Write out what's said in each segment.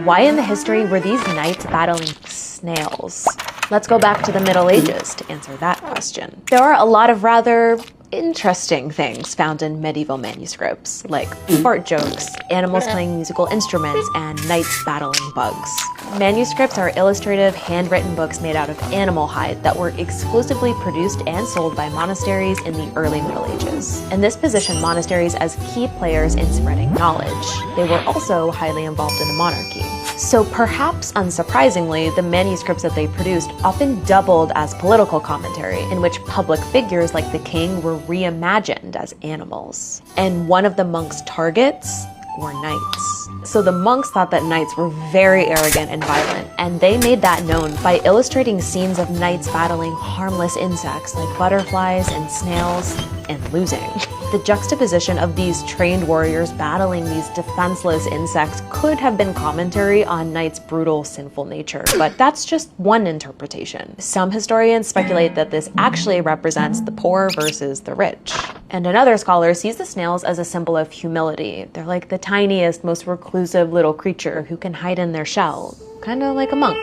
why in the history were these knights battling snails? Let's go back to the Middle Ages to answer that question. There are a lot of rather interesting things found in medieval manuscripts, like fart jokes, animals playing musical instruments, and knights battling bugs. Manuscripts are illustrative, handwritten books made out of animal hide that were exclusively produced and sold by monasteries in the early Middle Ages. And this positioned monasteries as key players in spreading knowledge. They were also highly involved in the monarchy. So perhaps unsurprisingly, the manuscripts that they produced often doubled as political commentary, in which public figures like the king were reimagined as animals. And one of the monks' targets were knights. So the monks thought that knights were very arrogant and violent, and they made that known by illustrating scenes of knights battling harmless insects like butterflies and snails and losing. The juxtaposition of these trained warriors battling these defenseless insects could have been commentary on knights' brutal, sinful nature, but that's just one interpretation. Some historians speculate that this actually represents the poor versus the rich. And another scholar sees the snails as a symbol of humility. They're like the tiniest, most reclusive little creature who can hide in their shell, kind of like a monk.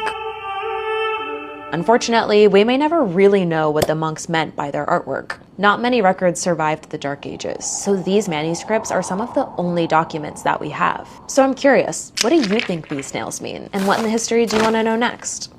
Unfortunately, we may never really know what the monks meant by their artwork. Not many records survived the Dark Ages, so these manuscripts are some of the only documents that we have. So I'm curious, what do you think these snails mean? And what in the history do you want to know next?